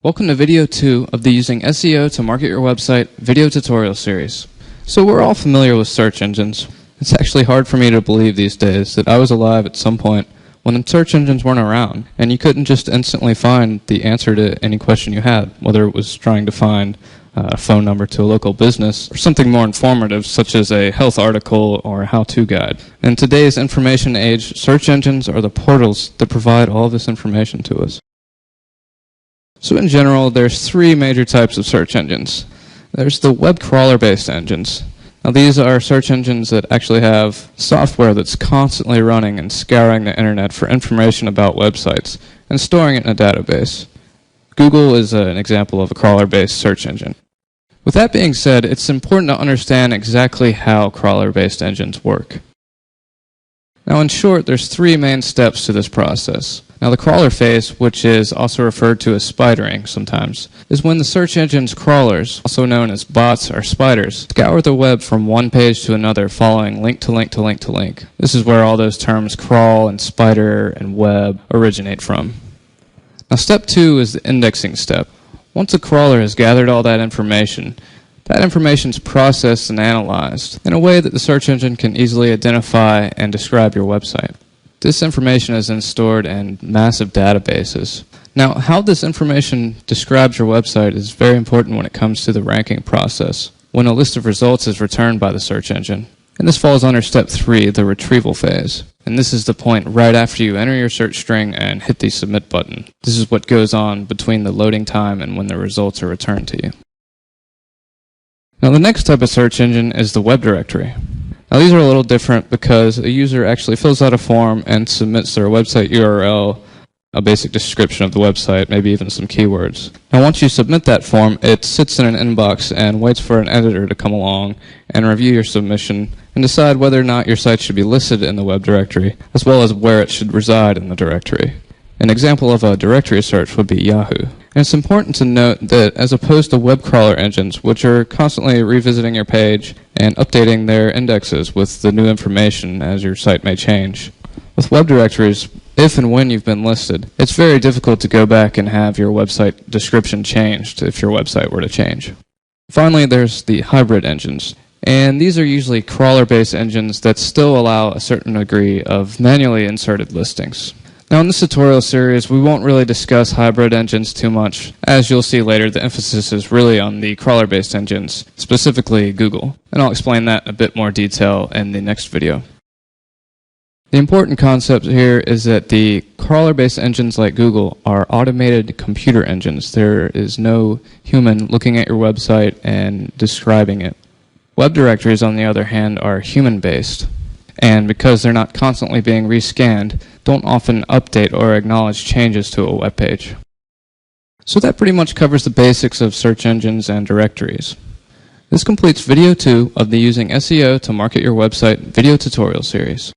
Welcome to video 2 of the Using SEO to Market Your Website video tutorial series. So we're all familiar with search engines. It's actually hard for me to believe these days that I was alive at some point when search engines weren't around and you couldn't just instantly find the answer to any question you had, whether it was trying to find a phone number to a local business or something more informative such as a health article or a how-to guide. In today's information age, search engines are the portals that provide all this information to us. So in general, there's three major types of search engines. There's the web crawler-based engines. Now these are search engines that actually have software that's constantly running and scouring the internet for information about websites and storing it in a database. Google is an example of a crawler-based search engine. With that being said, it's important to understand exactly how crawler-based engines work. Now in short, there's three main steps to this process. Now the crawler phase, which is also referred to as spidering sometimes, is when the search engine's crawlers, also known as bots or spiders, scour the web from one page to another following link to link to link to link. This is where all those terms crawl and spider and web originate from. Now step 2 is the indexing step. Once a crawler has gathered all that information is processed and analyzed in a way that the search engine can easily identify and describe your website. This information is then stored in massive databases. Now, how this information describes your website is very important when it comes to the ranking process, when a list of results is returned by the search engine. And this falls under step 3, the retrieval phase. And this is the point right after you enter your search string and hit the submit button. This is what goes on between the loading time and when the results are returned to you. Now the next type of search engine is the web directory. Now these are a little different because a user actually fills out a form and submits their website URL, a basic description of the website, maybe even some keywords. Now once you submit that form, it sits in an inbox and waits for an editor to come along and review your submission and decide whether or not your site should be listed in the web directory, as well as where it should reside in the directory. An example of a directory search would be Yahoo. And it's important to note that as opposed to web crawler engines, which are constantly revisiting your page and updating their indexes with the new information as your site may change, with web directories, if and when you've been listed, it's very difficult to go back and have your website description changed if your website were to change. Finally, there's the hybrid engines. And these are usually crawler-based engines that still allow a certain degree of manually inserted listings. Now in this tutorial series, we won't really discuss hybrid engines too much. As you'll see later, the emphasis is really on the crawler-based engines, specifically Google. And I'll explain that in a bit more detail in the next video. The important concept here is that the crawler-based engines like Google are automated computer engines. There is no human looking at your website and describing it. Web directories, on the other hand, are human-based. And because they're not constantly being rescanned, don't often update or acknowledge changes to a web page. So that pretty much covers the basics of search engines and directories. This completes video 2 of the Using SEO to Market Your Website video tutorial series.